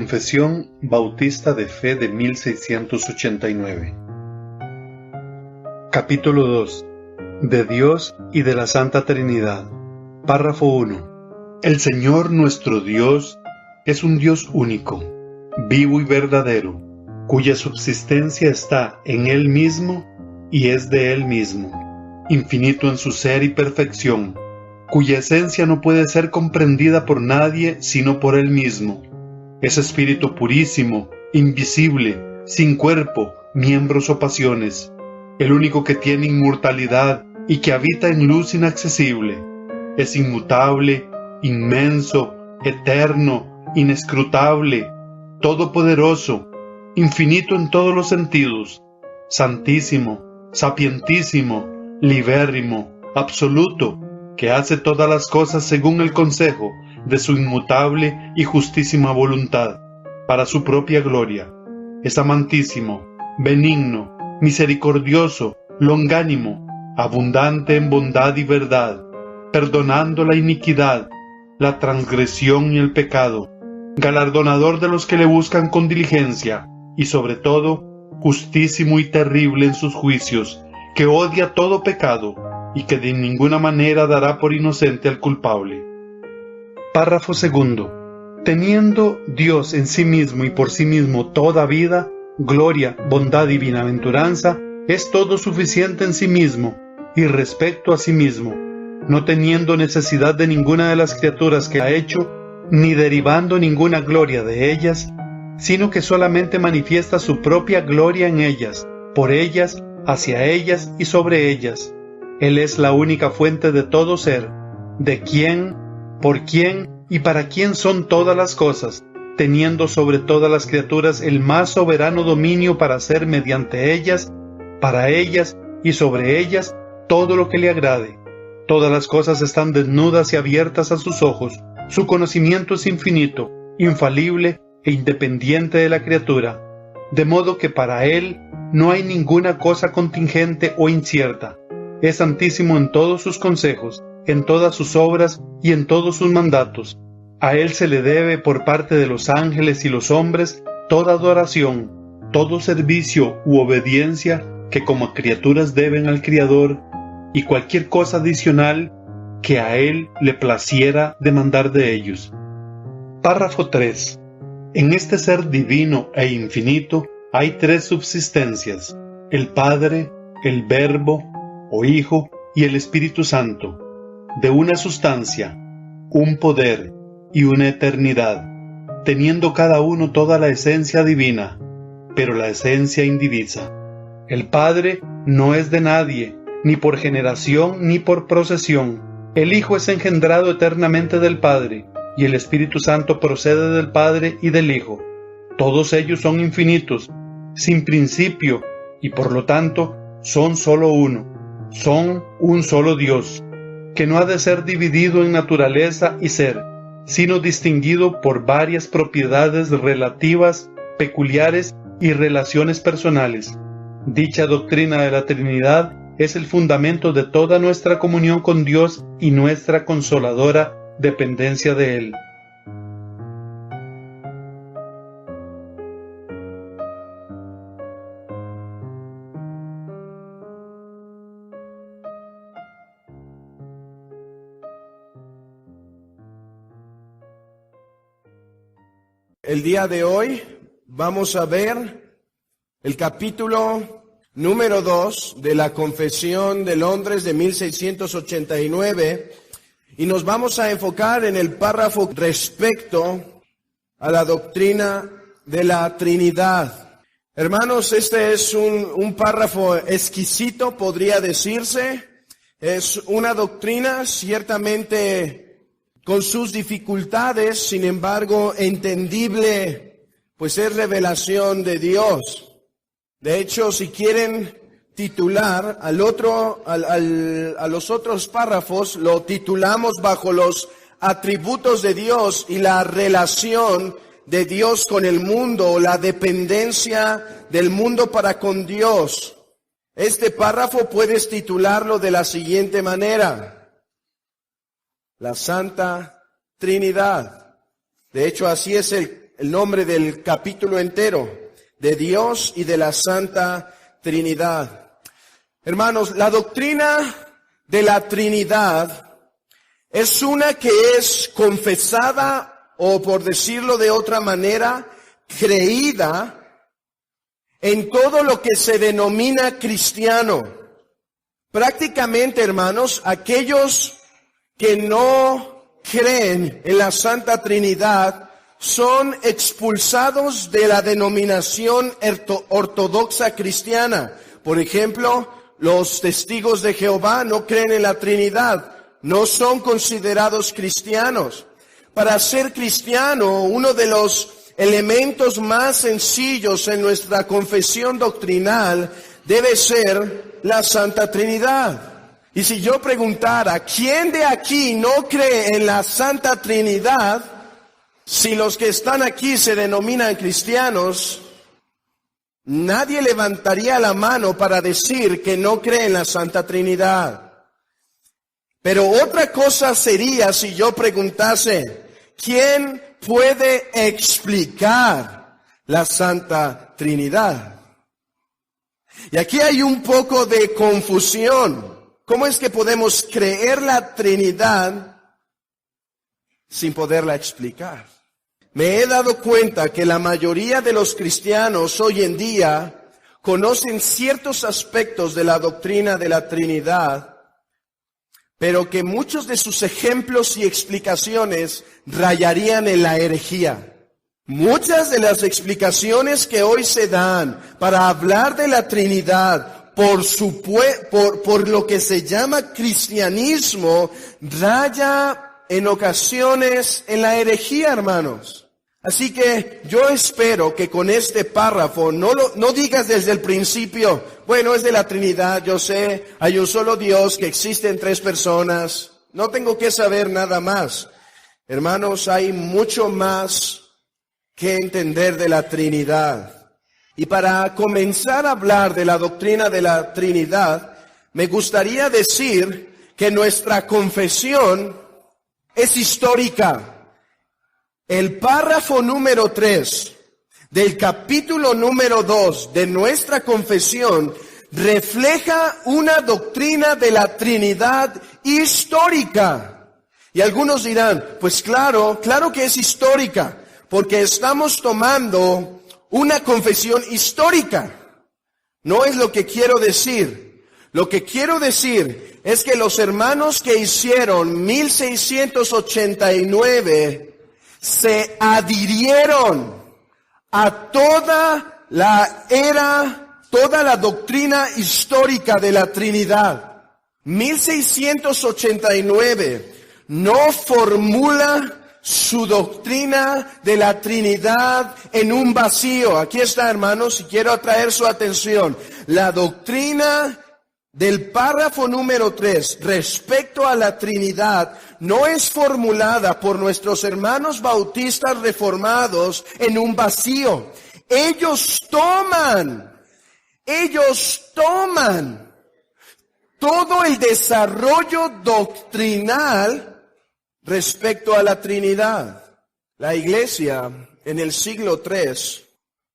Confesión Bautista de Fe de 1689. Capítulo 2. De Dios y de la Santa Trinidad. Párrafo 1. El Señor nuestro Dios es un Dios único, vivo y verdadero, cuya subsistencia está en Él mismo y es de Él mismo, infinito en su ser y perfección, cuya esencia no puede ser comprendida por nadie sino por Él mismo. Es espíritu purísimo, invisible, sin cuerpo, miembros o pasiones, el único que tiene inmortalidad y que habita en luz inaccesible. Es inmutable, inmenso, eterno, inescrutable, todopoderoso, infinito en todos los sentidos, santísimo, sapientísimo, libérrimo, absoluto, que hace todas las cosas según el consejo de su inmutable y justísima voluntad, para su propia gloria. Es amantísimo, benigno, misericordioso, longánimo, abundante en bondad y verdad, perdonando la iniquidad, la transgresión y el pecado, galardonador de los que le buscan con diligencia, y sobre todo, justísimo y terrible en sus juicios, que odia todo pecado, y que de ninguna manera dará por inocente al culpable. Párrafo 2. Teniendo Dios en sí mismo y por sí mismo toda vida, gloria, bondad y bienaventuranza, es todo suficiente en sí mismo y respecto a sí mismo, no teniendo necesidad de ninguna de las criaturas que ha hecho, ni derivando ninguna gloria de ellas, sino que solamente manifiesta su propia gloria en ellas, por ellas, hacia ellas y sobre ellas. Él es la única fuente de todo ser, de quien, por quién y para quién son todas las cosas, teniendo sobre todas las criaturas el más soberano dominio para hacer mediante ellas, para ellas y sobre ellas todo lo que le agrade. Todas las cosas están desnudas y abiertas a sus ojos. Su conocimiento es infinito, infalible e independiente de la criatura, de modo que para él no hay ninguna cosa contingente o incierta. Es santísimo en todos sus consejos, en todas sus obras y en todos sus mandatos. A él se le debe por parte de los ángeles y los hombres toda adoración, todo servicio u obediencia que como criaturas deben al Criador, y cualquier cosa adicional que a él le placiera demandar de ellos. Párrafo 3. En este ser divino e infinito hay tres subsistencias: el Padre, el Verbo o Hijo y el Espíritu Santo, de una sustancia, un poder y una eternidad, teniendo cada uno toda la esencia divina, pero la esencia indivisa. El Padre no es de nadie, ni por generación ni por procesión. El Hijo es engendrado eternamente del Padre, y el Espíritu Santo procede del Padre y del Hijo. Todos ellos son infinitos, sin principio, y por lo tanto son solo uno. Son un solo Dios, que no ha de ser dividido en naturaleza y ser, sino distinguido por varias propiedades relativas, peculiares y relaciones personales. Dicha doctrina de la Trinidad es el fundamento de toda nuestra comunión con Dios y nuestra consoladora dependencia de Él. El día de hoy vamos a ver el capítulo número 2 de la Confesión de Londres de 1689 y nos vamos a enfocar en el párrafo respecto a la doctrina de la Trinidad. Hermanos, este es un párrafo exquisito, podría decirse. Es una doctrina ciertamente con sus dificultades, sin embargo, entendible, pues es revelación de Dios. De hecho, si quieren titular a los otros párrafos, lo titulamos bajo los atributos de Dios y la relación de Dios con el mundo, o la dependencia del mundo para con Dios. Este párrafo puedes titularlo de la siguiente manera: la Santa Trinidad. De hecho, así es el el nombre del capítulo entero, de Dios y de la Santa Trinidad. Hermanos, la doctrina de la Trinidad es una que es confesada, o por decirlo de otra manera, creída en todo lo que se denomina cristiano. Prácticamente, hermanos, aquellos que no creen en la Santa Trinidad son expulsados de la denominación ortodoxa cristiana. Por ejemplo, los testigos de Jehová no creen en la Trinidad, no son considerados cristianos. Para ser cristiano, uno de los elementos más sencillos en nuestra confesión doctrinal debe ser la Santa Trinidad. Y si yo preguntara, ¿quién de aquí no cree en la Santa Trinidad? Si los que están aquí se denominan cristianos, nadie levantaría la mano para decir que no cree en la Santa Trinidad. Pero otra cosa sería si yo preguntase, ¿quién puede explicar la Santa Trinidad? Y aquí hay un poco de confusión. ¿Cómo es que podemos creer la Trinidad sin poderla explicar? Me he dado cuenta que la mayoría de los cristianos hoy en día conocen ciertos aspectos de la doctrina de la Trinidad, pero que muchos de sus ejemplos y explicaciones rayarían en la herejía. Muchas de las explicaciones que hoy se dan para hablar de la Trinidad por lo que se llama cristianismo raya en ocasiones en la herejía, hermanos. Así que yo espero que con este párrafo no digas desde el principio, bueno, es de la Trinidad, yo sé, hay un solo Dios que existe en tres personas, no tengo que saber nada más. Hermanos, hay mucho más que entender de la Trinidad. Y para comenzar a hablar de la doctrina de la Trinidad, me gustaría decir que nuestra confesión es histórica. El párrafo número 3 del capítulo número 2 de nuestra confesión refleja una doctrina de la Trinidad histórica. Y algunos dirán, pues claro que es histórica, porque estamos tomando una confesión histórica. No es lo que quiero decir. Lo que quiero decir es que los hermanos que hicieron 1689 se adhirieron a toda la doctrina histórica de la Trinidad. 1689 no formula su doctrina de la Trinidad en un vacío. Aquí está, hermanos, y quiero atraer su atención. La doctrina del párrafo número 3 respecto a la Trinidad no es formulada por nuestros hermanos bautistas reformados en un vacío. Ellos toman todo el desarrollo doctrinal respecto a la Trinidad. La Iglesia en el siglo III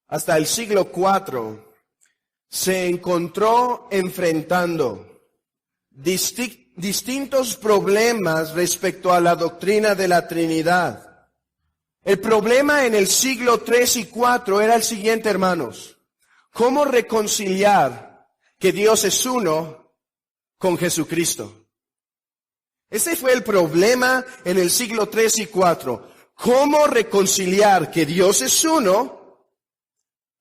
hasta el siglo IV se encontró enfrentando distintos problemas respecto a la doctrina de la Trinidad. El problema en el siglo III y IV era el siguiente, hermanos. ¿Cómo reconciliar que Dios es uno con Jesucristo? Ese fue el problema en el siglo III y IV. ¿Cómo reconciliar que Dios es uno,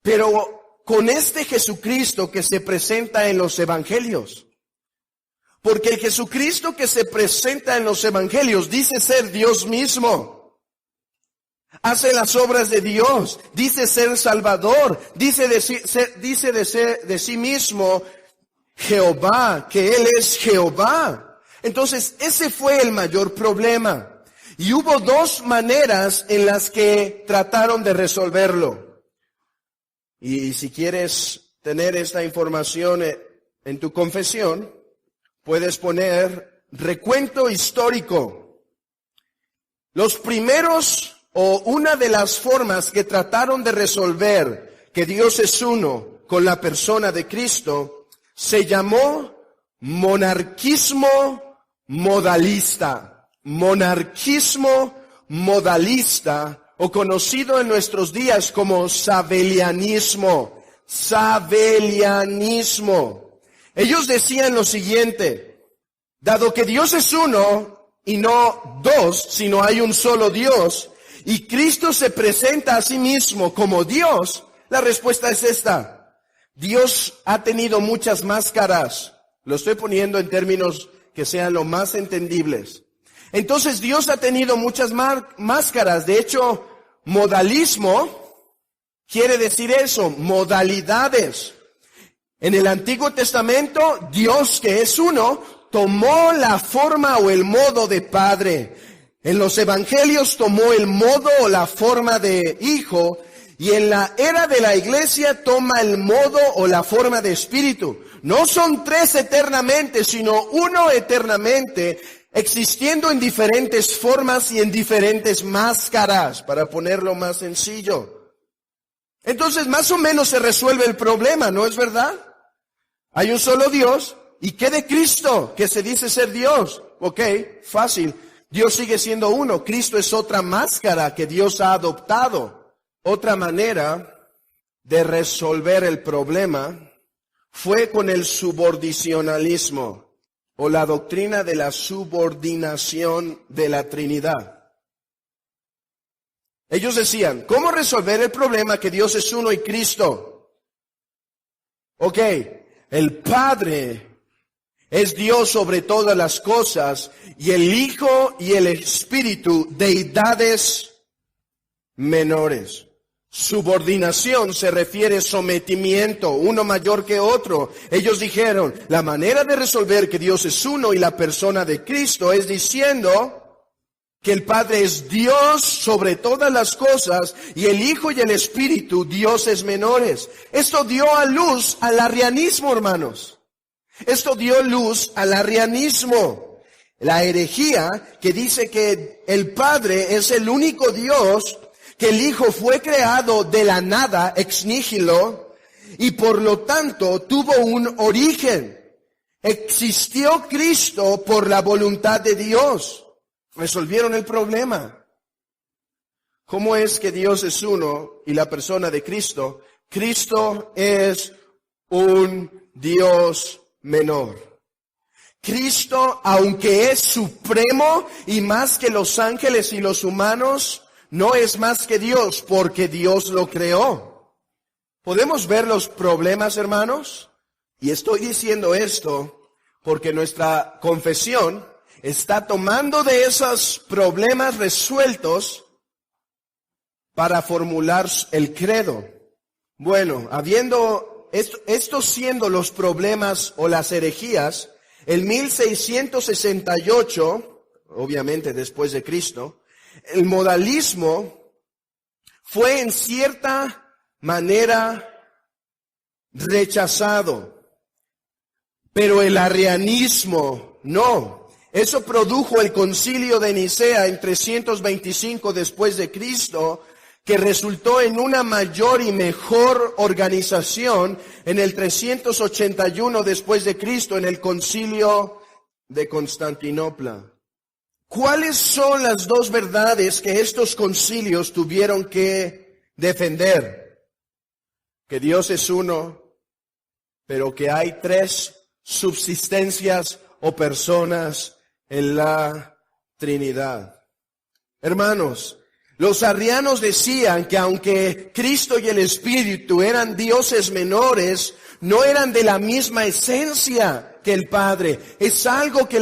pero con este Jesucristo que se presenta en los evangelios? Porque el Jesucristo que se presenta en los evangelios dice ser Dios mismo. Hace las obras de Dios, dice ser Salvador, dice de sí mismo Jehová, que Él es Jehová. Entonces, ese fue el mayor problema. Y hubo dos maneras en las que trataron de resolverlo. Y si quieres tener esta información en tu confesión, puedes poner recuento histórico. Los primeros o una de las formas que trataron de resolver que Dios es uno con la persona de Cristo, se llamó monarquismo modalista. Monarquismo modalista, o conocido en nuestros días como sabelianismo. Sabelianismo. Ellos decían lo siguiente: dado que Dios es uno y no dos, sino hay un solo Dios, y Cristo se presenta a sí mismo como Dios, la respuesta es esta: Dios ha tenido muchas máscaras. Lo estoy poniendo en términos que sean lo más entendibles. Entonces Dios ha tenido muchas máscaras. De hecho, modalismo quiere decir eso, modalidades. En el Antiguo Testamento, Dios, que es uno, tomó la forma o el modo de Padre. En los Evangelios tomó el modo o la forma de Hijo. Y en la era de la Iglesia toma el modo o la forma de Espíritu. No son tres eternamente, sino uno eternamente, existiendo en diferentes formas y en diferentes máscaras, para ponerlo más sencillo. Entonces, más o menos se resuelve el problema, ¿no es verdad? Hay un solo Dios. ¿Y qué de Cristo, que se dice ser Dios? Ok, fácil. Dios sigue siendo uno. Cristo es otra máscara que Dios ha adoptado. Otra manera de resolver el problema fue con el subordinacionalismo, o la doctrina de la subordinación de la Trinidad. Ellos decían, ¿cómo resolver el problema que Dios es uno y Cristo? Ok, el Padre es Dios sobre todas las cosas, y el Hijo y el Espíritu, deidades menores. Subordinación se refiere a sometimiento, uno mayor que otro. Ellos dijeron, la manera de resolver que Dios es uno y la persona de Cristo es diciendo que el Padre es Dios sobre todas las cosas y el Hijo y el Espíritu dioses menores. Esto dio a luz al arrianismo, hermanos. Esto dio luz al arrianismo, la herejía que dice que el Padre es el único Dios, que el Hijo fue creado de la nada, ex nihilo, y por lo tanto tuvo un origen. Existió Cristo por la voluntad de Dios. Resolvieron el problema. ¿Cómo es que Dios es uno y la persona de Cristo? Cristo es un Dios menor. Cristo, aunque es supremo y más que los ángeles y los humanos, no es más que Dios, porque Dios lo creó. ¿Podemos ver los problemas, hermanos? Y estoy diciendo esto porque nuestra confesión está tomando de esos problemas resueltos para formular el credo. Bueno, habiendo estos siendo los problemas o las herejías, en 1668, obviamente después de Cristo, el modalismo fue en cierta manera rechazado, pero el arrianismo no. Eso produjo el concilio de Nicea en 325 después de Cristo, que resultó en una mayor y mejor organización en el 381 después de Cristo, en el concilio de Constantinopla. ¿Cuáles son las dos verdades que estos concilios tuvieron que defender? Que Dios es uno, pero que hay tres subsistencias o personas en la Trinidad. Hermanos, los arrianos decían que aunque Cristo y el Espíritu eran dioses menores, no eran de la misma esencia que el Padre. Es algo que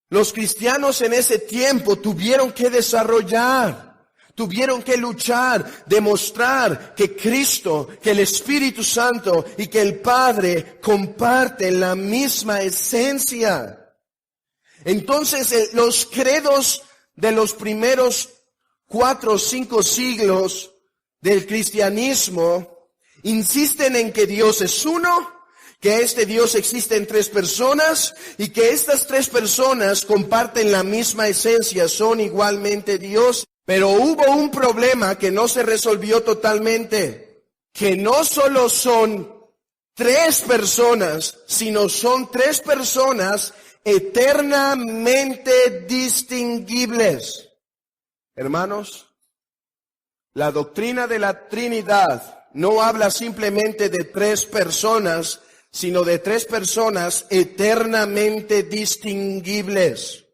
los cristianos en ese tiempo tuvieron que desarrollar, tuvieron que luchar, demostrar que Cristo, que el Espíritu Santo y que el Padre comparten la misma esencia. Entonces, los credos de los primeros 4 o 5 siglos del cristianismo insisten en que Dios es uno, que este Dios existe en tres personas y que estas tres personas comparten la misma esencia, son igualmente Dios. Pero hubo un problema que no se resolvió totalmente, que no solo son tres personas, sino son tres personas eternamente distinguibles. Hermanos, la doctrina de la Trinidad no habla simplemente de tres personas, sino de tres personas eternamente distinguibles.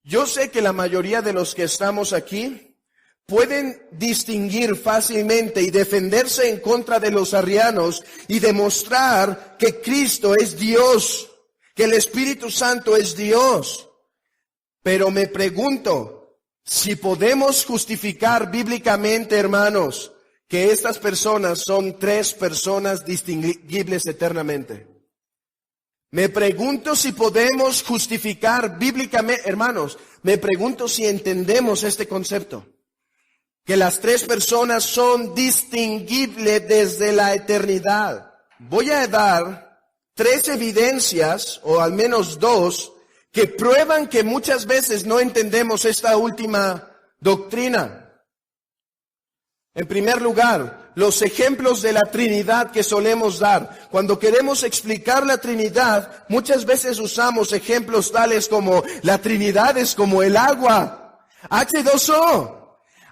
Yo sé que la mayoría de los que estamos aquí pueden distinguir fácilmente y defenderse en contra de los arrianos y demostrar que Cristo es Dios, que el Espíritu Santo es Dios. Pero me pregunto si podemos justificar bíblicamente, hermanos, que estas personas son tres personas distinguibles eternamente. Me pregunto si podemos justificar bíblicamente, hermanos, me pregunto si entendemos este concepto, que las tres personas son distinguibles desde la eternidad. Voy a dar tres evidencias, o al menos dos, que prueban que muchas veces no entendemos esta última doctrina. En primer lugar, los ejemplos de la Trinidad que solemos dar. Cuando queremos explicar la Trinidad, muchas veces usamos ejemplos tales como la Trinidad es como el agua, H2O.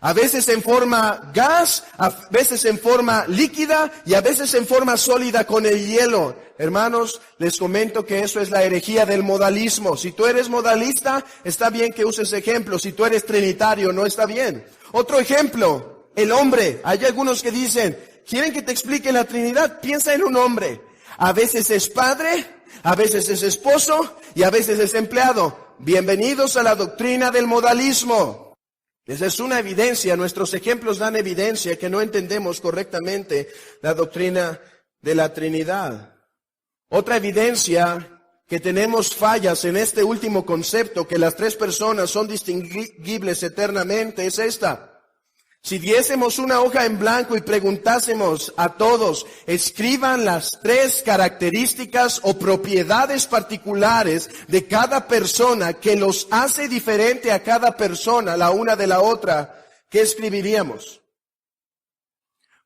A veces en forma gas, a veces en forma líquida y a veces en forma sólida con el hielo. Hermanos, les comento que eso es la herejía del modalismo. Si tú eres modalista, está bien que uses ejemplos. Si tú eres trinitario, no está bien. Otro ejemplo. El hombre, hay algunos que dicen, ¿quieren que te explique la Trinidad? Piensa en un hombre. A veces es padre, a veces es esposo y a veces es empleado. Bienvenidos a la doctrina del modalismo. Esa es una evidencia, nuestros ejemplos dan evidencia que no entendemos correctamente la doctrina de la Trinidad. Otra evidencia que tenemos fallas en este último concepto, que las tres personas son distinguibles eternamente, es esta. Si diésemos una hoja en blanco y preguntásemos a todos, escriban las tres características o propiedades particulares de cada persona que los hace diferente a cada persona, la una de la otra, ¿qué escribiríamos?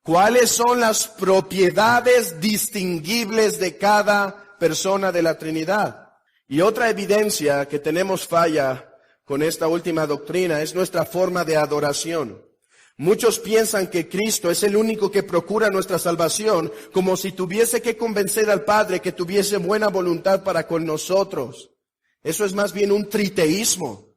¿Cuáles son las propiedades distinguibles de cada persona de la Trinidad? Y otra evidencia que tenemos falla con esta última doctrina es nuestra forma de adoración. Muchos piensan que Cristo es el único que procura nuestra salvación, como si tuviese que convencer al Padre que tuviese buena voluntad para con nosotros. Eso es más bien un triteísmo,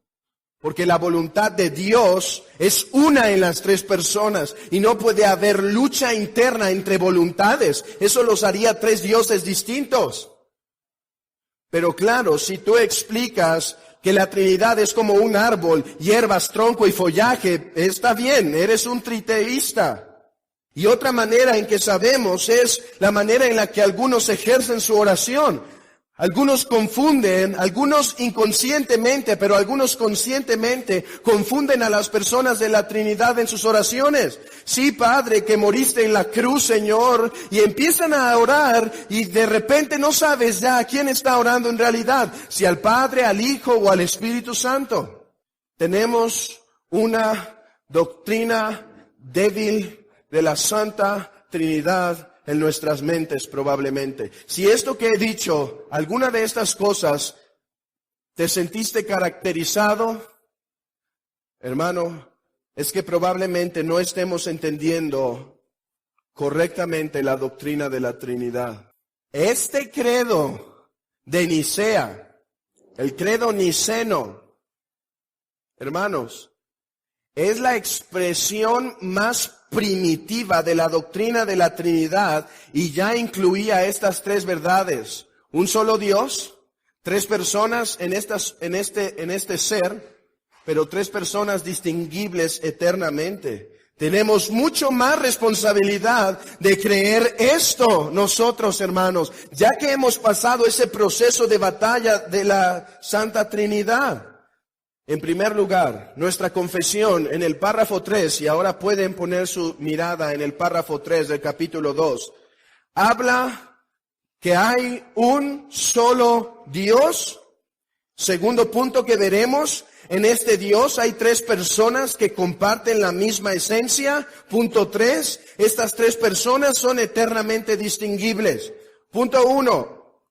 porque la voluntad de Dios es una en las tres personas y no puede haber lucha interna entre voluntades. Eso los haría tres dioses distintos. Pero claro, si tú explicas que la Trinidad es como un árbol, hierbas, tronco y follaje, está bien, eres un triteísta. Y otra manera en que sabemos es la manera en la que algunos ejercen su oración. Algunos confunden, algunos inconscientemente, pero algunos conscientemente confunden a las personas de la Trinidad en sus oraciones. Sí, Padre, que moriste en la cruz, Señor, y empiezan a orar y de repente no sabes ya a quién está orando en realidad, si al Padre, al Hijo o al Espíritu Santo. Tenemos una doctrina débil de la Santa Trinidad en nuestras mentes probablemente. Si esto que he dicho, alguna de estas cosas, te sentiste caracterizado, hermano, es que probablemente no estemos entendiendo correctamente la doctrina de la Trinidad. Este credo de Nicea, el credo niceno, hermanos, es la expresión más primitiva de la doctrina de la Trinidad y ya incluía estas tres verdades. Un solo Dios, tres personas en este ser, pero tres personas distinguibles eternamente. Tenemos mucho más responsabilidad de creer esto nosotros, hermanos, ya que hemos pasado ese proceso de batalla de la Santa Trinidad. En primer lugar, nuestra confesión en el párrafo 3, y ahora pueden poner su mirada en el párrafo 3 del capítulo 2, habla que hay un solo Dios. Segundo punto que veremos, en este Dios hay tres personas que comparten la misma esencia. Punto 3, estas tres personas son eternamente distinguibles. Punto 1,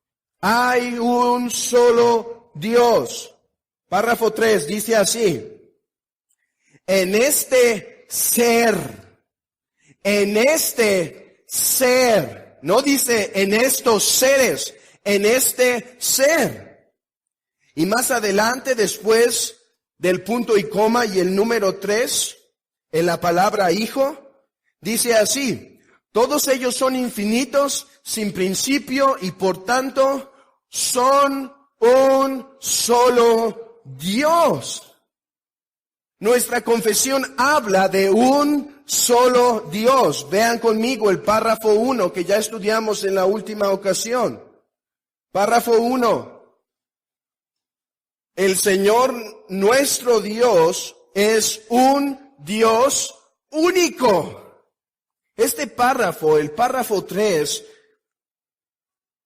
hay un solo Dios. Párrafo 3 dice así: en este ser, no dice en estos seres, en este ser. Y más adelante, después del punto y coma y el número 3, en la palabra hijo, dice así: todos ellos son infinitos, sin principio, y por tanto son un solo Dios. Nuestra confesión habla de un solo Dios. Vean conmigo el párrafo 1 que ya estudiamos en la última ocasión. Párrafo 1. El Señor nuestro Dios es un Dios único. Este párrafo, el párrafo 3,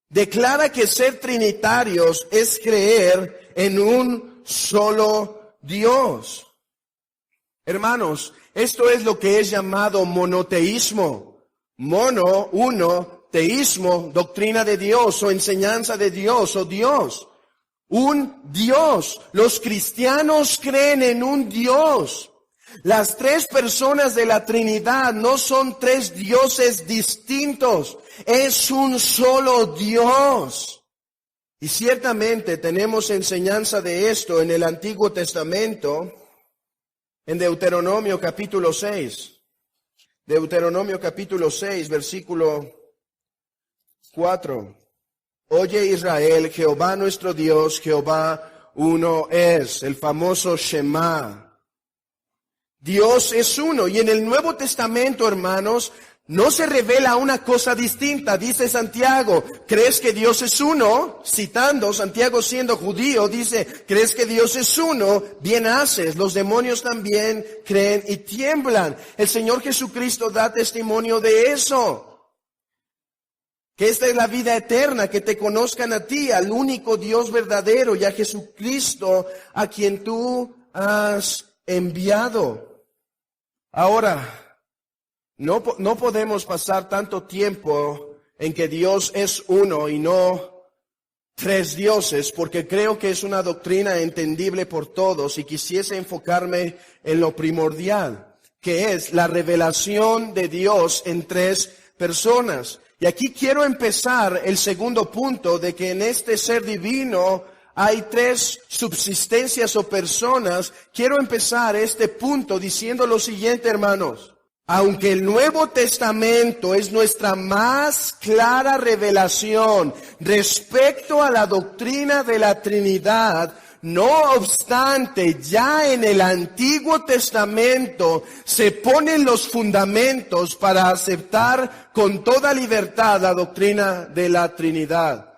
declara que ser trinitarios es creer en un solo Dios. Hermanos, esto es lo que es llamado monoteísmo. Mono, uno, teísmo, doctrina de Dios o enseñanza de Dios o Dios. Un Dios. Los cristianos creen en un Dios. Las tres personas de la Trinidad no son tres dioses distintos. Es un solo Dios. Y ciertamente tenemos enseñanza de esto en el Antiguo Testamento. En Deuteronomio capítulo 6, Deuteronomio capítulo 6, versículo 4. Oye Israel, Jehová nuestro Dios, Jehová uno es, el famoso Shema. Dios es uno. Y en el Nuevo Testamento, hermanos, no se revela una cosa distinta. Dice Santiago, ¿crees que Dios es uno? Citando, Santiago siendo judío, dice, ¿crees que Dios es uno? Bien haces. Los demonios también creen y tiemblan. El Señor Jesucristo da testimonio de eso. Que esta es la vida eterna, que te conozcan a ti, al único Dios verdadero, y a Jesucristo, a quien tú has enviado. Ahora, no podemos pasar tanto tiempo en que Dios es uno y no tres dioses, porque creo que es una doctrina entendible por todos y quisiese enfocarme en lo primordial, que es la revelación de Dios en tres personas. Y aquí quiero empezar el segundo punto de que en este ser divino hay tres subsistencias o personas. Quiero empezar este punto diciendo lo siguiente, hermanos. Aunque el Nuevo Testamento es nuestra más clara revelación respecto a la doctrina de la Trinidad, no obstante, ya en el Antiguo Testamento se ponen los fundamentos para aceptar con toda libertad la doctrina de la Trinidad.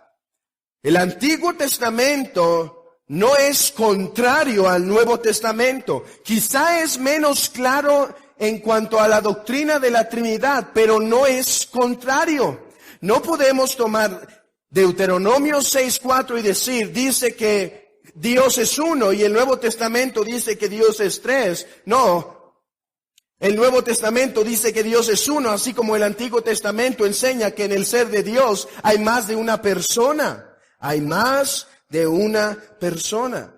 El Antiguo Testamento no es contrario al Nuevo Testamento. Quizá es menos claro en cuanto a la doctrina de la Trinidad, pero no es contrario. No podemos tomar Deuteronomio 6:4 y decir, dice que Dios es uno y el Nuevo Testamento dice que Dios es tres. No, el Nuevo Testamento dice que Dios es uno, así como el Antiguo Testamento enseña que en el ser de Dios hay más de una persona. Hay más de una persona.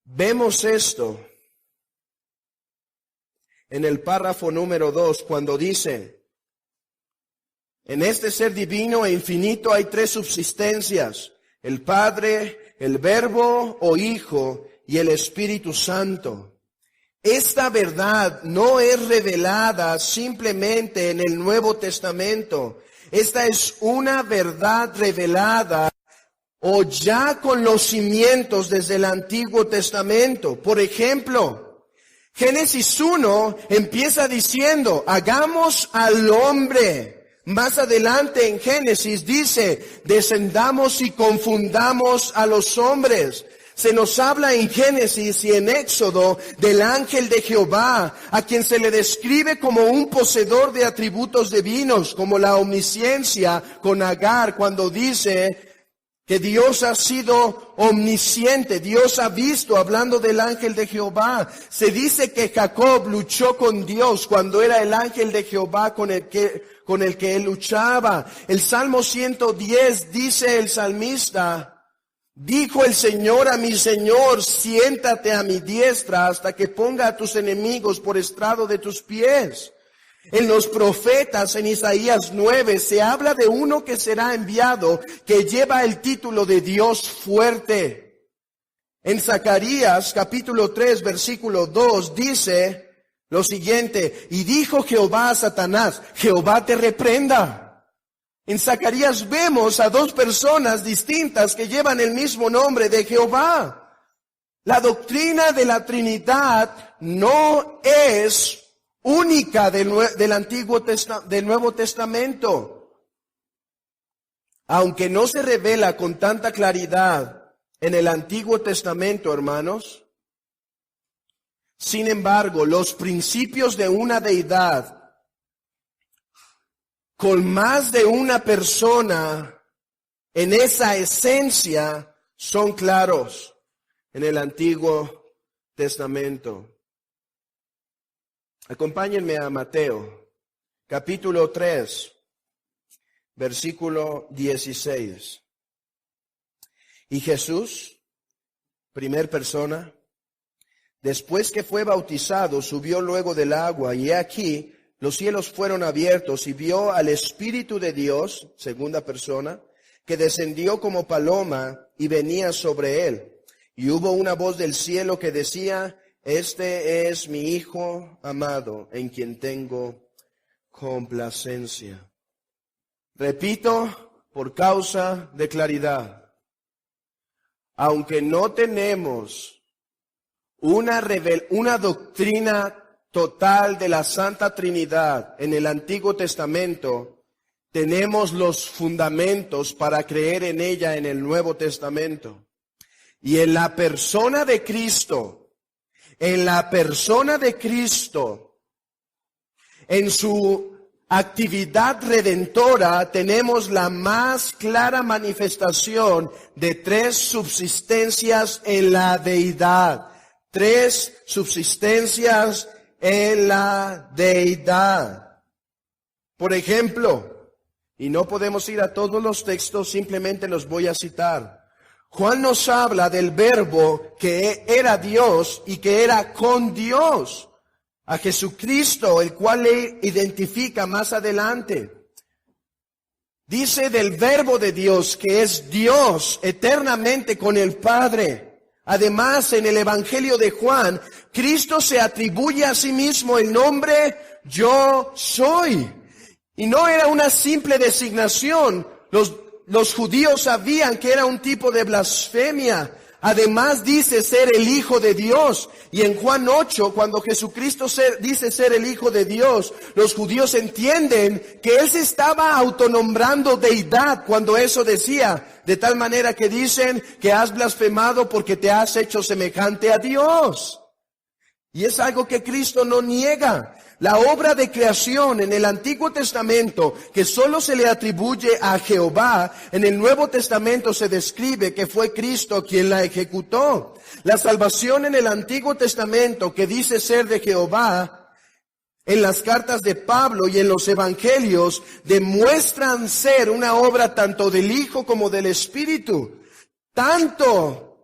Vemos esto en el párrafo número 2, cuando dice, en este ser divino e infinito hay tres subsistencias, el Padre, el Verbo o Hijo y el Espíritu Santo. Esta verdad no es revelada simplemente en el Nuevo Testamento. Esta es una verdad revelada o ya con los cimientos desde el Antiguo Testamento. Por ejemplo, Génesis 1 empieza diciendo, hagamos al hombre. Más adelante en Génesis dice, descendamos y confundamos a los hombres. Se nos habla en Génesis y en Éxodo del ángel de Jehová, a quien se le describe como un poseedor de atributos divinos, como la omnisciencia con Agar, cuando dice que Dios ha sido omnisciente, Dios ha visto, hablando del ángel de Jehová. Se dice que Jacob luchó con Dios cuando era el ángel de Jehová con el que él luchaba. El Salmo 110 dice el salmista: dijo el Señor a mi Señor, siéntate a mi diestra hasta que ponga a tus enemigos por estrado de tus pies. En los profetas, en Isaías 9, se habla de uno que será enviado, que lleva el título de Dios fuerte. En Zacarías, capítulo 3, versículo 2, dice lo siguiente: y dijo Jehová a Satanás, Jehová te reprenda. En Zacarías vemos a dos personas distintas que llevan el mismo nombre de Jehová. La doctrina de la Trinidad no es única del Nuevo Testamento. Aunque no se revela con tanta claridad en el Antiguo Testamento, hermanos, sin embargo, los principios de una deidad con más de una persona en esa esencia son claros en el Antiguo Testamento. Acompáñenme a Mateo, capítulo 3, versículo 16. Y Jesús, primer persona, después que fue bautizado, subió luego del agua, y he aquí, los cielos fueron abiertos, y vio al Espíritu de Dios, segunda persona, que descendió como paloma y venía sobre él. Y hubo una voz del cielo que decía: este es mi Hijo amado, en quien tengo complacencia. Repito, por causa de claridad, aunque no tenemos una doctrina total de la Santa Trinidad en el Antiguo Testamento, tenemos los fundamentos para creer en ella en el Nuevo Testamento. Y en la persona de Cristo, en su actividad redentora, tenemos la más clara manifestación de tres subsistencias en la deidad. Tres subsistencias en la deidad. Por ejemplo, y no podemos ir a todos los textos, simplemente los voy a citar. Juan nos habla del Verbo que era Dios y que era con Dios, a Jesucristo, el cual le identifica más adelante. Dice del Verbo de Dios que es Dios eternamente con el Padre. Además, en el Evangelio de Juan, Cristo se atribuye a sí mismo el nombre Yo Soy. Y no era una simple designación. Los judíos sabían que era un tipo de blasfemia. Además dice ser el Hijo de Dios. Y en Juan 8, cuando Jesucristo dice ser el Hijo de Dios, los judíos entienden que Él se estaba autonombrando deidad cuando eso decía. De tal manera que dicen que has blasfemado porque te has hecho semejante a Dios. Y es algo que Cristo no niega. La obra de creación en el Antiguo Testamento, que solo se le atribuye a Jehová, en el Nuevo Testamento se describe que fue Cristo quien la ejecutó. La salvación en el Antiguo Testamento, que dice ser de Jehová, en las cartas de Pablo y en los evangelios, demuestran ser una obra tanto del Hijo como del Espíritu. Tanto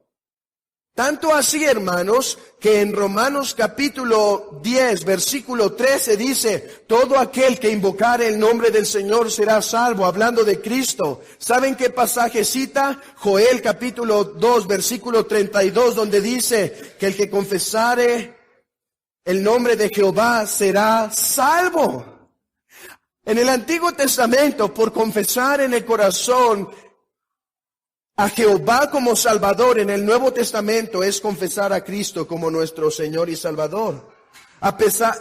así, hermanos, que en Romanos capítulo 10, versículo 13 dice: todo aquel que invocare el nombre del Señor será salvo, hablando de Cristo. ¿Saben qué pasaje cita? Joel capítulo 2, versículo 32, donde dice que el que confesare el nombre de Jehová será salvo. En el Antiguo Testamento, por confesar en el corazón a Jehová como Salvador, en el Nuevo Testamento es confesar a Cristo como nuestro Señor y Salvador.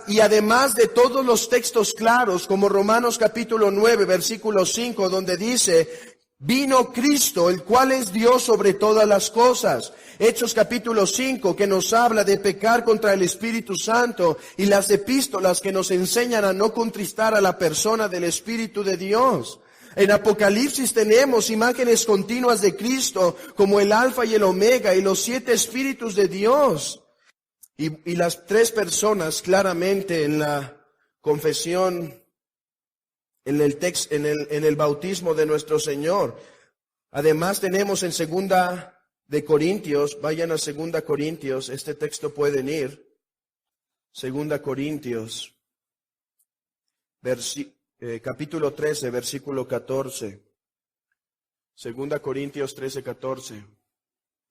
Y además de todos los textos claros, como Romanos capítulo 9, versículo 5, donde dice: vino Cristo, el cual es Dios sobre todas las cosas. Hechos capítulo 5, que nos habla de pecar contra el Espíritu Santo, y las epístolas que nos enseñan a no contristar a la persona del Espíritu de Dios. En Apocalipsis tenemos imágenes continuas de Cristo como el Alfa y el Omega y los 7 Espíritus de Dios. Y las 3 personas claramente en la confesión, en el bautismo de nuestro Señor. Además tenemos en 2 de Corintios, vayan a 2 Corintios, este texto pueden ir. 2 Corintios, capítulo 13, versículo 14. 2 Corintios 13, 14.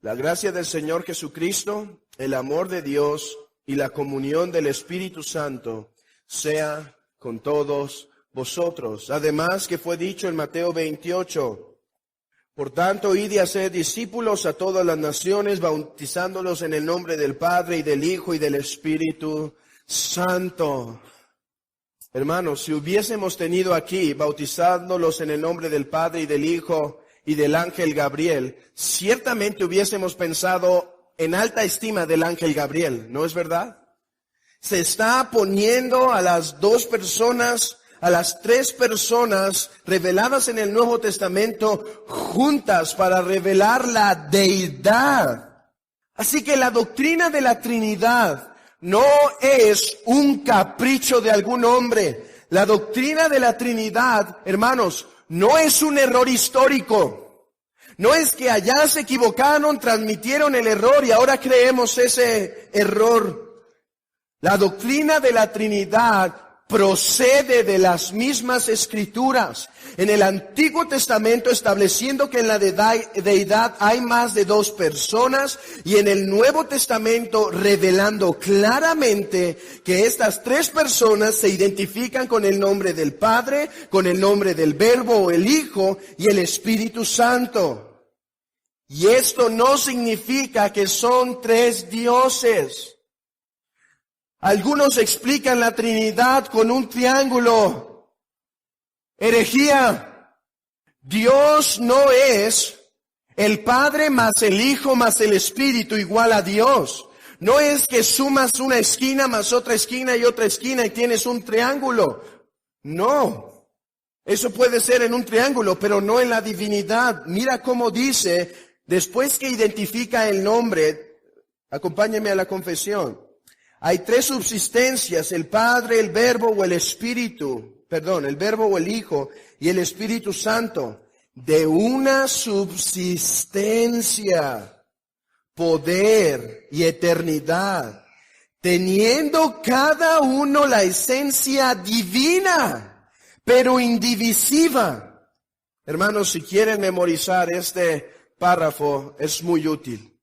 La gracia del Señor Jesucristo, el amor de Dios y la comunión del Espíritu Santo sea con todos vosotros. Además que fue dicho en Mateo 28, por tanto, id y haced discípulos a todas las naciones, bautizándolos en el nombre del Padre y del Hijo y del Espíritu Santo. Hermanos, si hubiésemos tenido aquí, bautizándolos en el nombre del Padre y del Hijo y del ángel Gabriel, ciertamente hubiésemos pensado en alta estima del ángel Gabriel, ¿no es verdad? Se está poniendo a las 2 personas, a las 3 personas reveladas en el Nuevo Testamento juntas para revelar la deidad. Así que la doctrina de la Trinidad no es un capricho de algún hombre. La doctrina de la Trinidad, hermanos, no es un error histórico. No es que allá se equivocaron, transmitieron el error y ahora creemos ese error. La doctrina de la Trinidad procede de las mismas Escrituras. En el Antiguo Testamento estableciendo que en la deidad hay más de 2 personas, y en el Nuevo Testamento revelando claramente que estas 3 personas se identifican con el nombre del Padre, con el nombre del Verbo o el Hijo y el Espíritu Santo. Y esto no significa que son 3 dioses. Algunos explican la Trinidad con un triángulo. Herejía. Dios no es el Padre más el Hijo más el Espíritu igual a Dios. No es que sumas una esquina más otra esquina y otra esquina y tienes un triángulo. No. Eso puede ser en un triángulo, pero no en la divinidad. Mira cómo dice, después que identifica el nombre, acompáñeme a la confesión. Hay 3 subsistencias, el Padre, el Verbo o el Espíritu, el Verbo o el Hijo y el Espíritu Santo. De una subsistencia, poder y eternidad, teniendo cada uno la esencia divina, pero indivisiva. Hermanos, si quieren memorizar este párrafo, es muy útil.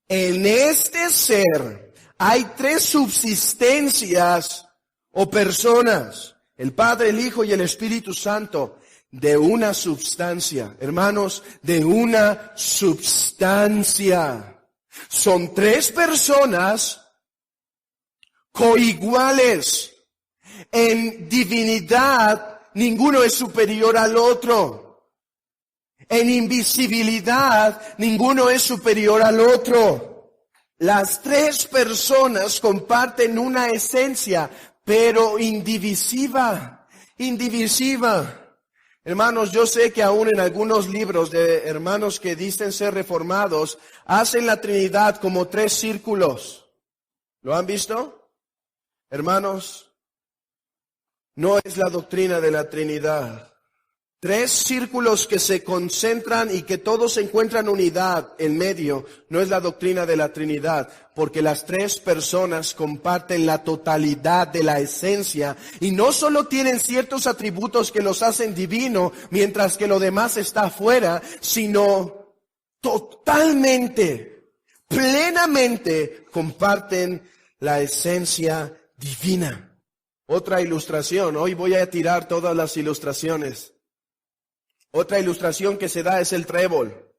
En este ser hay 3 subsistencias o personas, el Padre, el Hijo y el Espíritu Santo, de una substancia. Hermanos, de una substancia. Son 3 personas coiguales. En divinidad, ninguno es superior al otro. En invisibilidad, ninguno es superior al otro. Las 3 personas comparten una esencia, pero indivisiva. Hermanos, yo sé que aún en algunos libros de hermanos que dicen ser reformados, hacen la Trinidad como 3 círculos. ¿Lo han visto? Hermanos, no es la doctrina de la Trinidad. 3 círculos que se concentran y que todos encuentran unidad en medio, no es la doctrina de la Trinidad, porque las 3 personas comparten la totalidad de la esencia y no solo tienen ciertos atributos que los hacen divino, mientras que lo demás está afuera, sino totalmente, plenamente comparten la esencia divina. Otra ilustración, hoy voy a tirar todas las ilustraciones. Otra ilustración que se da es el trébol.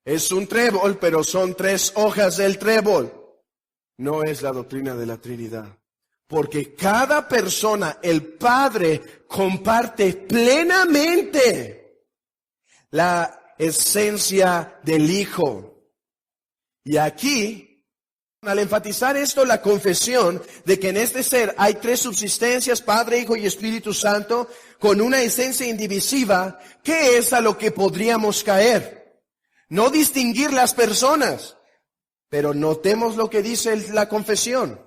Es un trébol, pero son 3 hojas del trébol. No es la doctrina de la Trinidad. Porque cada persona, el Padre comparte plenamente la esencia del Hijo. Y aquí, al enfatizar esto, la confesión de que en este ser hay tres subsistencias, Padre, Hijo y Espíritu Santo, con una esencia indivisiva, ¿qué es a lo que podríamos caer? No distinguir las personas, pero notemos lo que dice la confesión.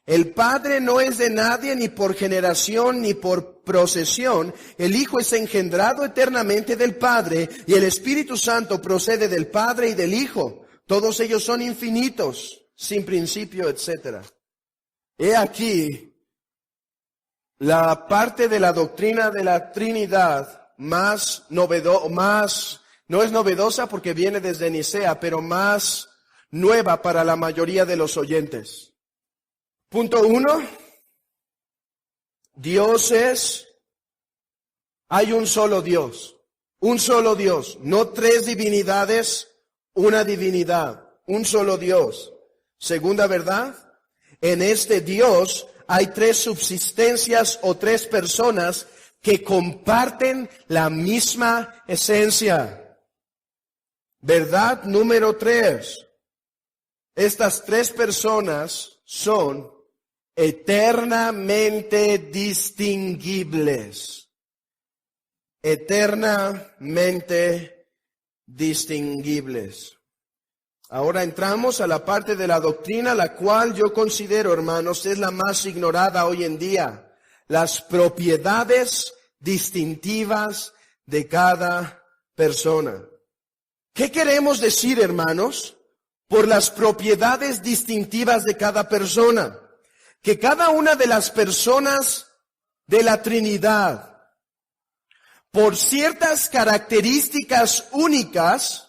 El Padre no es de nadie, ni por generación, ni por procesión. El Hijo es engendrado eternamente del Padre, y el Espíritu Santo procede del Padre y del Hijo. Todos ellos son infinitos, sin principio, etc. He aquí la parte de la doctrina de la Trinidad no es novedosa porque viene desde Nicea, pero más nueva para la mayoría de los oyentes. Punto 1. Hay un solo Dios, no tres divinidades, una divinidad, un solo Dios. Segunda verdad, en este Dios hay tres subsistencias o tres personas que comparten la misma esencia. Verdad número 3. Estas tres personas son eternamente distinguibles. Eternamente distinguibles. Ahora entramos a la parte de la doctrina, la cual yo considero, hermanos, es la más ignorada hoy en día. Las propiedades distintivas de cada persona. ¿Qué queremos decir, hermanos, por las propiedades distintivas de cada persona? Que cada una de las personas de la Trinidad, por ciertas características únicas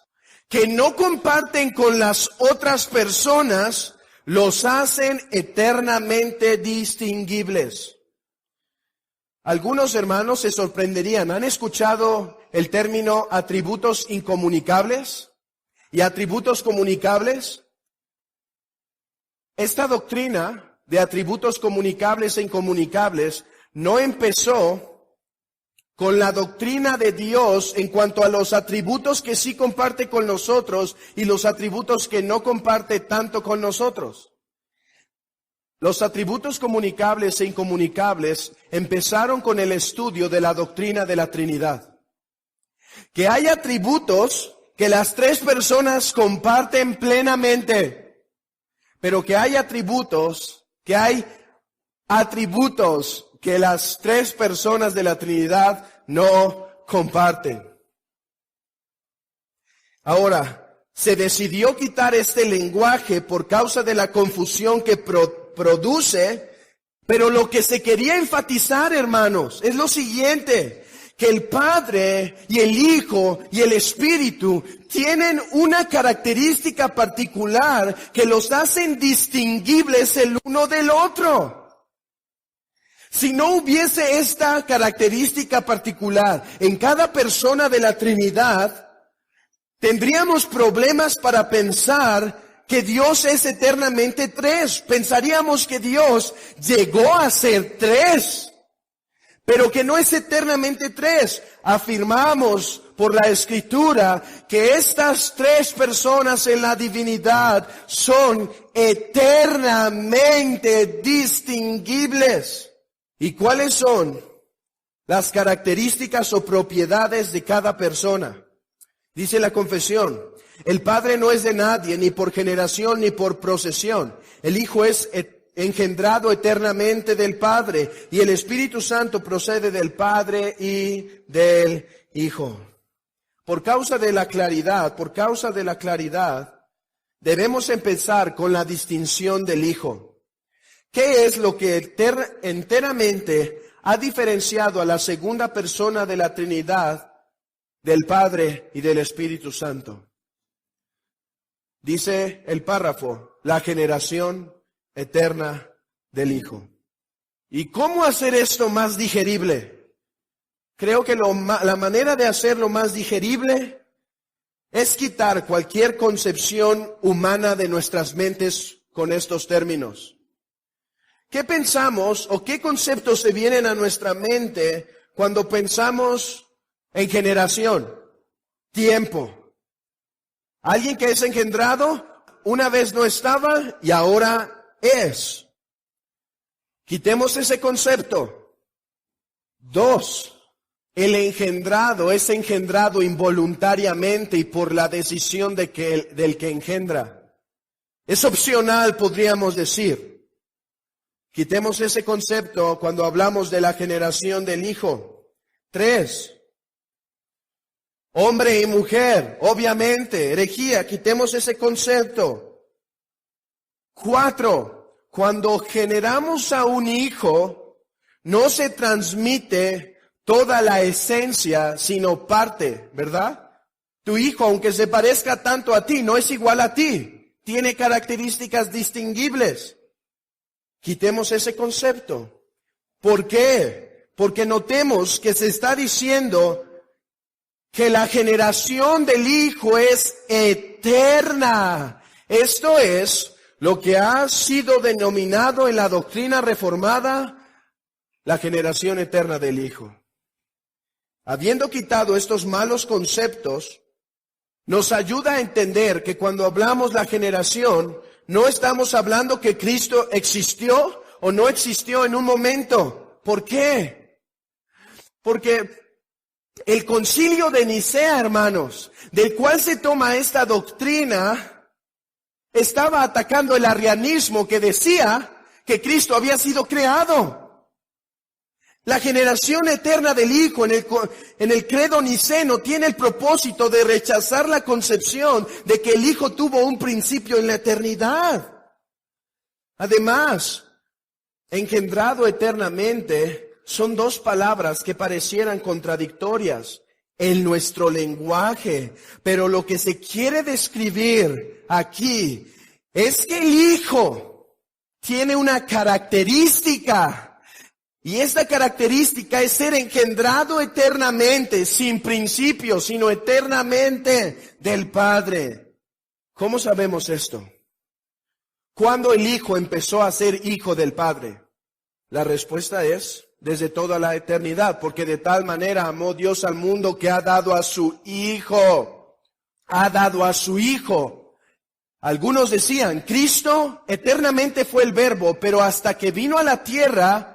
que no comparten con las otras personas, los hacen eternamente distinguibles. Algunos hermanos se sorprenderían. ¿Han escuchado el término atributos incomunicables y atributos comunicables? Esta doctrina de atributos comunicables e incomunicables no empezó con la doctrina de Dios en cuanto a los atributos que sí comparte con nosotros y los atributos que no comparte tanto con nosotros. Los atributos comunicables e incomunicables empezaron con el estudio de la doctrina de la Trinidad. Que hay atributos que las tres personas comparten plenamente, pero que hay atributos que las tres personas de la Trinidad no comparten. Ahora, se decidió quitar este lenguaje por causa de la confusión que produce, pero lo que se quería enfatizar, hermanos, es lo siguiente: que el Padre y el Hijo y el Espíritu tienen una característica particular que los hacen distinguibles el uno del otro. Si no hubiese esta característica particular en cada persona de la Trinidad, tendríamos problemas para pensar que Dios es eternamente tres. Pensaríamos que Dios llegó a ser tres, pero que no es eternamente tres. Afirmamos por la Escritura que estas tres personas en la divinidad son eternamente distinguibles. ¿Y cuáles son las características o propiedades de cada persona? Dice la confesión: el Padre no es de nadie, ni por generación, ni por procesión. El Hijo es engendrado eternamente del Padre, y el Espíritu Santo procede del Padre y del Hijo. Por causa de la claridad, debemos empezar con la distinción del Hijo. ¿Qué es lo que enteramente ha diferenciado a la segunda persona de la Trinidad del Padre y del Espíritu Santo? Dice el párrafo: la generación eterna del Hijo. ¿Y cómo hacer esto más digerible? Creo que la manera de hacerlo más digerible es quitar cualquier concepción humana de nuestras mentes con estos términos. ¿Qué pensamos o qué conceptos se vienen a nuestra mente cuando pensamos en generación? Tiempo. Alguien que es engendrado, una vez no estaba y ahora es. Quitemos ese concepto. 2. El engendrado es engendrado involuntariamente y por la decisión del que engendra. Es opcional, podríamos decir. Quitemos ese concepto cuando hablamos de la generación del Hijo. 3. Hombre y mujer, obviamente, herejía, quitemos ese concepto. 4. Cuando generamos a un hijo, no se transmite toda la esencia, sino parte, ¿verdad? Tu hijo, aunque se parezca tanto a ti, no es igual a ti. Tiene características distinguibles. Quitemos ese concepto. ¿Por qué? Porque notemos que se está diciendo que la generación del Hijo es eterna. Esto es lo que ha sido denominado en la doctrina reformada la generación eterna del Hijo. Habiendo quitado estos malos conceptos, nos ayuda a entender que cuando hablamos la generación, no estamos hablando que Cristo existió o no existió en un momento. ¿Por qué? Porque el Concilio de Nicea, hermanos, del cual se toma esta doctrina, estaba atacando el arrianismo que decía que Cristo había sido creado. La generación eterna del Hijo en el credo niceno tiene el propósito de rechazar la concepción de que el Hijo tuvo un principio en la eternidad. Además, engendrado eternamente son dos palabras que parecieran contradictorias en nuestro lenguaje, pero lo que se quiere describir aquí es que el Hijo tiene una característica. Y esta característica es ser engendrado eternamente, sin principio, sino eternamente del Padre. ¿Cómo sabemos esto? ¿Cuándo el Hijo empezó a ser hijo del Padre? La respuesta es desde toda la eternidad, porque de tal manera amó Dios al mundo que ha dado a su Hijo. Ha dado a su Hijo. Algunos decían, Cristo eternamente fue el Verbo, pero hasta que vino a la tierra,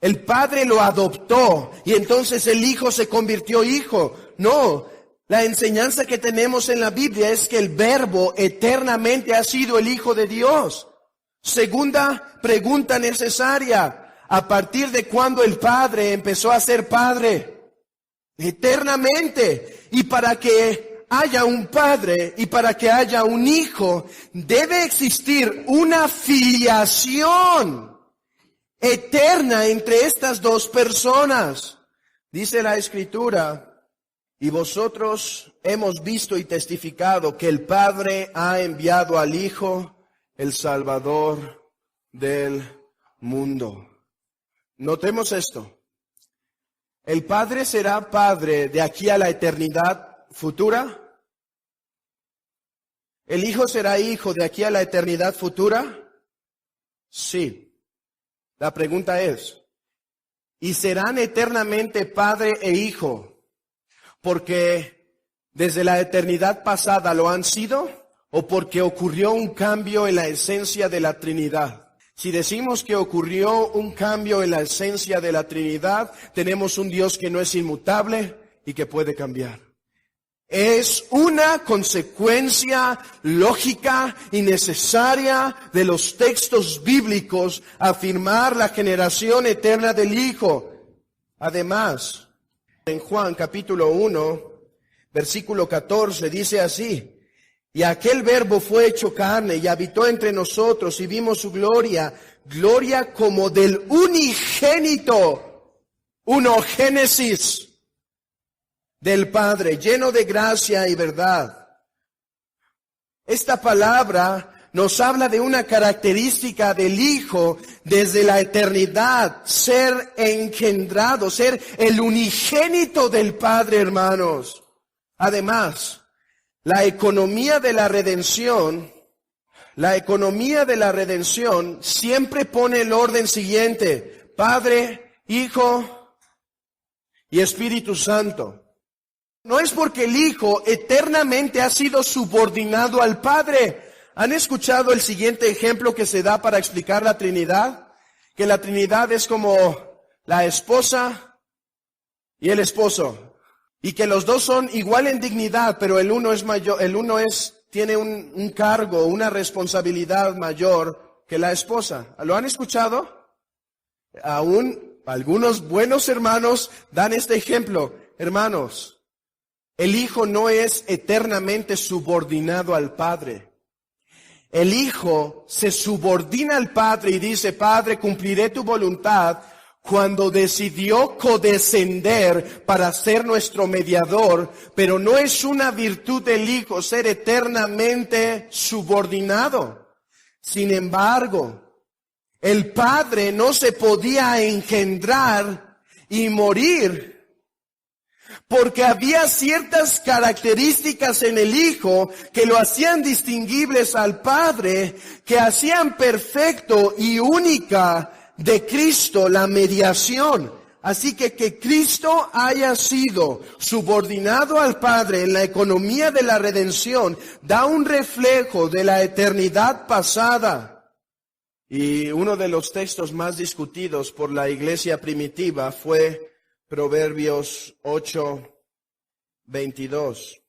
el Padre lo adoptó y entonces el Hijo se convirtió hijo. No, la enseñanza que tenemos en la Biblia es que el Verbo eternamente ha sido el Hijo de Dios. Segunda pregunta necesaria. ¿A partir de cuándo el Padre empezó a ser Padre? Eternamente. Y para que haya un Padre y para que haya un Hijo, debe existir una filiación eterna entre estas dos personas. Dice la Escritura, y vosotros hemos visto y testificado que el Padre ha enviado al Hijo, el Salvador del mundo. Notemos esto. ¿El Padre será Padre de aquí a la eternidad futura? ¿El Hijo será Hijo de aquí a la eternidad futura? Sí. La pregunta es, ¿y serán eternamente Padre e Hijo porque desde la eternidad pasada lo han sido o porque ocurrió un cambio en la esencia de la Trinidad? Si decimos que ocurrió un cambio en la esencia de la Trinidad, tenemos un Dios que no es inmutable y que puede cambiar. Es una consecuencia lógica y necesaria de los textos bíblicos afirmar la generación eterna del Hijo. Además, en Juan capítulo 1, versículo 14, dice así, y aquel Verbo fue hecho carne y habitó entre nosotros y vimos su gloria, gloria como del unigénito, unogénesis del Padre, lleno de gracia y verdad. Esta palabra nos habla de una característica del Hijo desde la eternidad, ser engendrado, ser el unigénito del Padre, hermanos. Además, la economía de la redención La economía de la redención siempre pone el orden siguiente: Padre, Hijo y Espíritu Santo. No es porque el Hijo eternamente ha sido subordinado al Padre. ¿Han escuchado el siguiente ejemplo que se da para explicar la Trinidad? Que la Trinidad es como la esposa y el esposo, y que los dos son igual en dignidad, pero el uno es mayor, tiene un cargo, una responsabilidad mayor que la esposa. ¿Lo han escuchado? Aún algunos buenos hermanos dan este ejemplo. Hermanos, el Hijo no es eternamente subordinado al Padre. El Hijo se subordina al Padre y dice: Padre, cumpliré tu voluntad, cuando decidió codescender para ser nuestro mediador. Pero no es una virtud del Hijo ser eternamente subordinado. Sin embargo, el Padre no se podía engendrar y morir, porque había ciertas características en el Hijo que lo hacían distinguibles al Padre, que hacían perfecto y única de Cristo la mediación. Así que Cristo haya sido subordinado al Padre en la economía de la redención da un reflejo de la eternidad pasada. Y uno de los textos más discutidos por la iglesia primitiva fue Proverbios 8:22.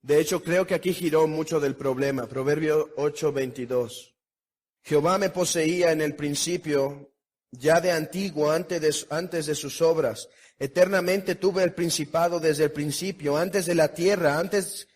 De hecho, creo que aquí giró mucho del problema. Proverbios 8:22. Jehová me poseía en el principio, ya de antiguo, antes de sus obras. Eternamente tuve el principado desde el principio, antes de la tierra, antes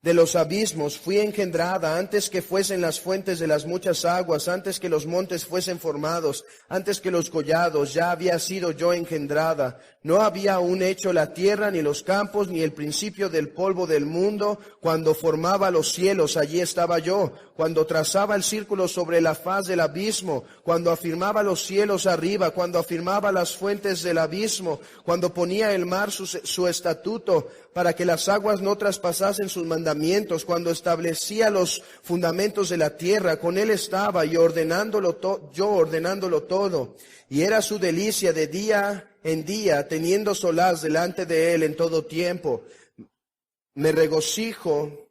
de los abismos, fui engendrada, antes que fuesen las fuentes de las muchas aguas, antes que los montes fuesen formados, antes que los collados, ya había sido yo engendrada. No había aún hecho la tierra, ni los campos, ni el principio del polvo del mundo. Cuando formaba los cielos, allí estaba yo. Cuando trazaba el círculo sobre la faz del abismo, cuando afirmaba los cielos arriba, cuando afirmaba las fuentes del abismo, cuando ponía el mar su estatuto, para que las aguas no traspasasen sus mandamientos, cuando establecía los fundamentos de la tierra, con él estaba, y ordenándolo todo. Y era su delicia de día en día, teniendo solaz delante de él en todo tiempo. Me regocijo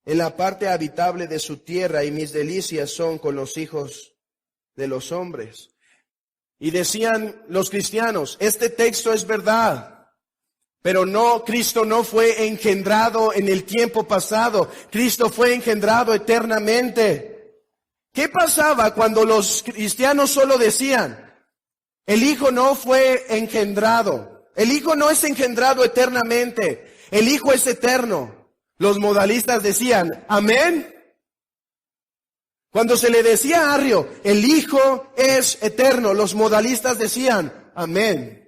en la parte habitable de su tierra, y mis delicias son con los hijos de los hombres. Y decían los cristianos: este texto es verdad, pero Cristo no fue engendrado en el tiempo pasado, Cristo fue engendrado eternamente. ¿Qué pasaba cuando los cristianos solo decían: el Hijo no fue engendrado, el Hijo no es engendrado eternamente, el Hijo es eterno? Los modalistas decían: amén. Cuando se le decía a Arrio: el Hijo es eterno, los modalistas decían: amén.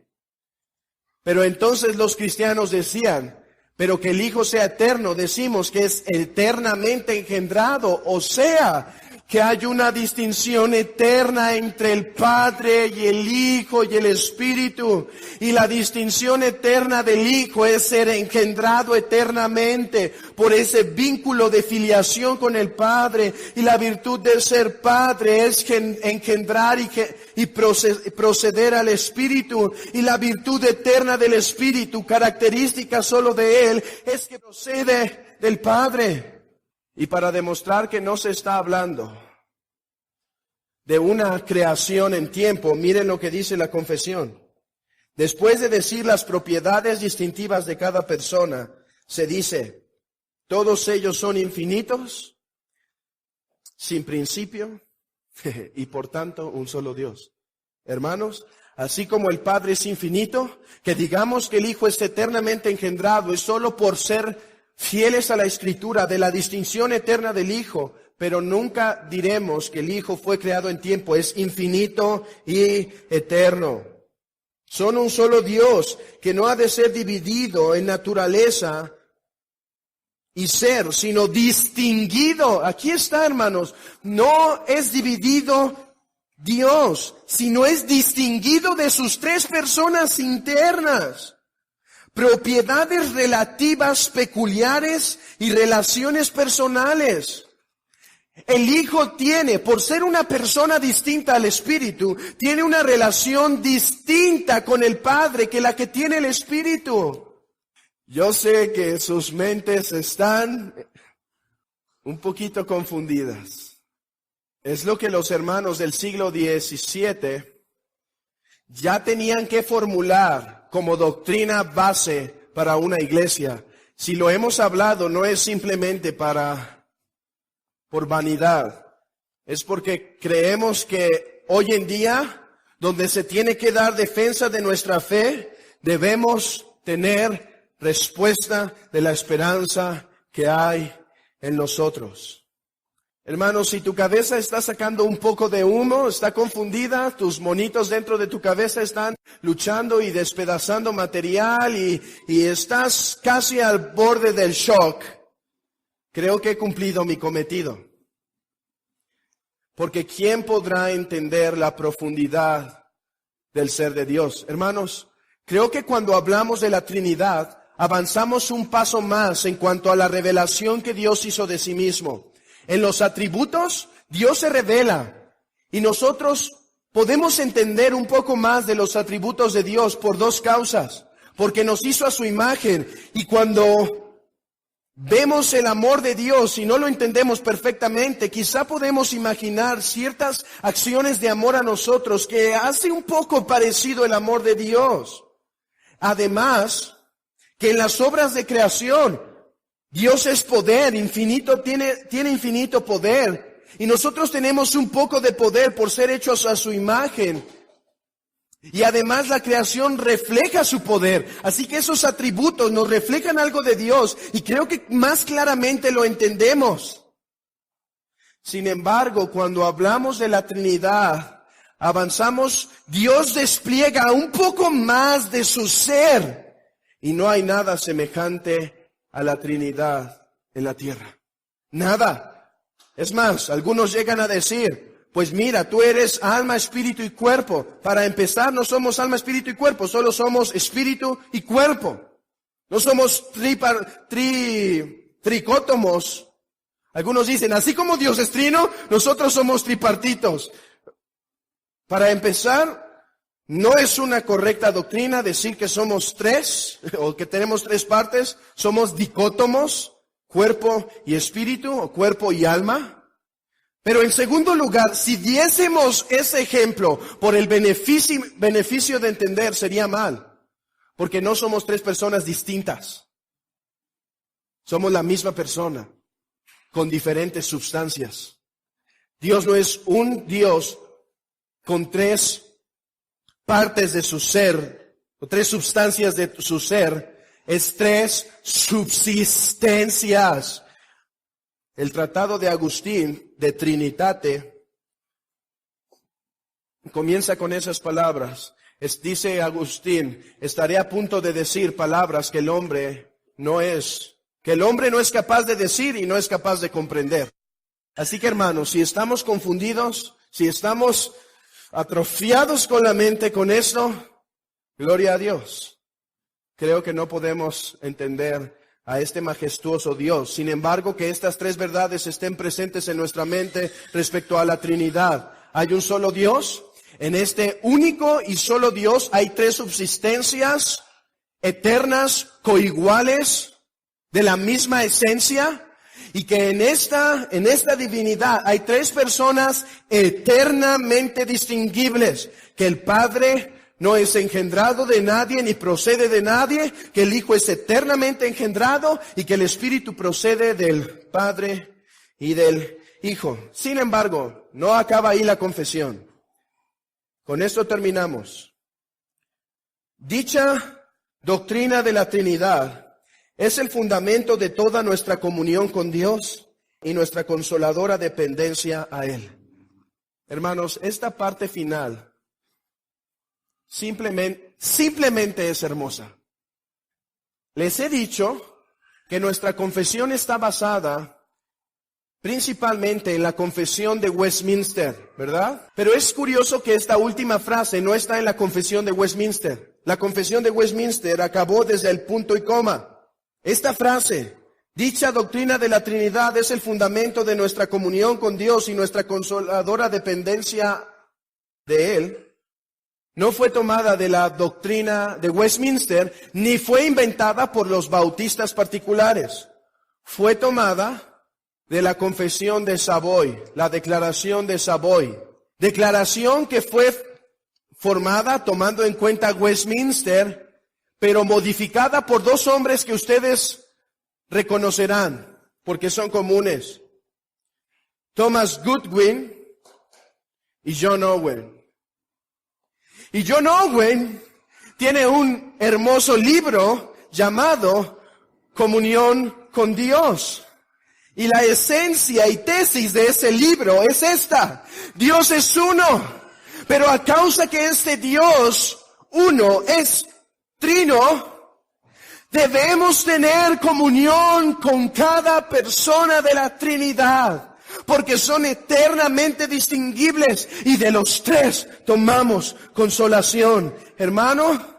Pero entonces los cristianos decían: pero que el Hijo sea eterno, decimos que es eternamente engendrado, o sea, que hay una distinción eterna entre el Padre y el Hijo y el Espíritu. Y la distinción eterna del Hijo es ser engendrado eternamente por ese vínculo de filiación con el Padre. Y la virtud de ser Padre es engendrar y proceder al Espíritu. Y la virtud eterna del Espíritu, característica solo de Él, es que procede del Padre. Y para demostrar que no se está hablando de una creación en tiempo, miren lo que dice la confesión. Después de decir las propiedades distintivas de cada persona, se dice: todos ellos son infinitos, sin principio, y por tanto un solo Dios. Hermanos, así como el Padre es infinito, que digamos que el Hijo es eternamente engendrado, es solo por ser fieles a la Escritura de la distinción eterna del Hijo, pero nunca diremos que el Hijo fue creado en tiempo, es infinito y eterno. Son un solo Dios que no ha de ser dividido en naturaleza y ser, sino distinguido. Aquí está, hermanos, no es dividido Dios, sino es distinguido de sus tres personas internas. Propiedades relativas peculiares y relaciones personales. El Hijo tiene, por ser una persona distinta al Espíritu, tiene una relación distinta con el Padre que la que tiene el Espíritu. Yo sé que sus mentes están un poquito confundidas. Es lo que los hermanos del siglo XVII ya tenían que formular como doctrina base para una iglesia. Si lo hemos hablado, no es simplemente por vanidad. Es porque creemos que hoy en día, donde se tiene que dar defensa de nuestra fe, debemos tener respuesta de la esperanza que hay en nosotros. Hermanos, si tu cabeza está sacando un poco de humo, está confundida, tus monitos dentro de tu cabeza están luchando y despedazando material y estás casi al borde del shock, creo que he cumplido mi cometido. Porque ¿quién podrá entender la profundidad del ser de Dios? Hermanos, creo que cuando hablamos de la Trinidad, avanzamos un paso más en cuanto a la revelación que Dios hizo de sí mismo. En los atributos, Dios se revela y nosotros podemos entender un poco más de los atributos de Dios por dos causas. Porque nos hizo a su imagen y cuando vemos el amor de Dios y no lo entendemos perfectamente, quizá podemos imaginar ciertas acciones de amor a nosotros que hace un poco parecido el amor de Dios. Además, que en las obras de creación, Dios es poder, infinito, tiene infinito poder. Y nosotros tenemos un poco de poder por ser hechos a su imagen. Y además la creación refleja su poder. Así que esos atributos nos reflejan algo de Dios. Y creo que más claramente lo entendemos. Sin embargo, cuando hablamos de la Trinidad, avanzamos, Dios despliega un poco más de su ser. Y no hay nada semejante a la Trinidad en la tierra. Nada. Es más, algunos llegan a decir, pues mira, tú eres alma, espíritu y cuerpo. Para empezar, no somos alma, espíritu y cuerpo, solo somos espíritu y cuerpo. No somos tricótomos. Algunos dicen, así como Dios es trino, nosotros somos tripartitos. Para empezar, no es una correcta doctrina decir que somos tres, o que tenemos tres partes. Somos dicótomos, cuerpo y espíritu, o cuerpo y alma. Pero en segundo lugar, si diésemos ese ejemplo por el beneficio de entender, sería mal. Porque no somos tres personas distintas. Somos la misma persona, con diferentes sustancias. Dios no es un Dios con tres partes de su ser, o tres sustancias de su ser, es tres subsistencias. El tratado de Agustín, de Trinitate, comienza con esas palabras. Dice Agustín, estaré a punto de decir palabras que el hombre no es capaz de decir y no es capaz de comprender. Así que hermanos, si estamos confundidos, si estamos atrofiados con la mente con esto, gloria a Dios. Creo que no podemos entender a este majestuoso Dios. Sin embargo, que estas tres verdades estén presentes en nuestra mente respecto a la Trinidad. Hay un solo Dios. En este único y solo Dios hay tres subsistencias eternas, coiguales, de la misma esencia. Y que en esta divinidad hay tres personas eternamente distinguibles. Que el Padre no es engendrado de nadie ni procede de nadie. Que el Hijo es eternamente engendrado y que el Espíritu procede del Padre y del Hijo. Sin embargo, no acaba ahí la confesión. Con esto terminamos. Dicha doctrina de la Trinidad es el fundamento de toda nuestra comunión con Dios y nuestra consoladora dependencia a Él. Hermanos, esta parte final simplemente es hermosa. Les he dicho que nuestra confesión está basada principalmente en la confesión de Westminster, ¿verdad? Pero es curioso que esta última frase no está en la confesión de Westminster. La confesión de Westminster acabó desde el punto y coma. Esta frase Dicha doctrina de la Trinidad es el fundamento de nuestra comunión con Dios y nuestra consoladora dependencia de Él. No fue tomada de la doctrina de Westminster, ni fue inventada por los bautistas particulares. Fue tomada de la Confesión de Savoy, la Declaración de Savoy. Declaración que fue formada tomando en cuenta Westminster, pero modificada por dos hombres que ustedes reconocerán, porque son comunes. Thomas Goodwin y John Owen. Y John Owen tiene un hermoso libro llamado Comunión con Dios. Y la esencia y tesis de ese libro es esta: Dios es uno, pero a causa que este Dios uno es trino, debemos tener comunión con cada persona de la Trinidad, porque son eternamente distinguibles y de los tres tomamos consolación. Hermano,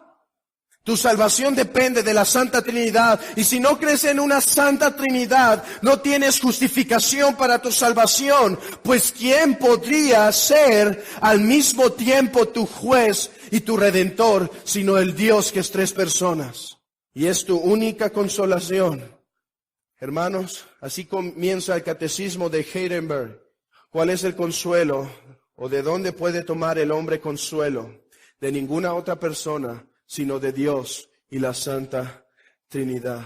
tu salvación depende de la Santa Trinidad, y si no crees en una Santa Trinidad, no tienes justificación para tu salvación, pues ¿quién podría ser al mismo tiempo tu juez y tu redentor, sino el Dios que es tres personas? Y es tu única consolación. Hermanos, así comienza el catecismo de Heidelberg. ¿Cuál es el consuelo? ¿O de dónde puede tomar el hombre consuelo? De ninguna otra persona, sino de Dios y la Santa Trinidad.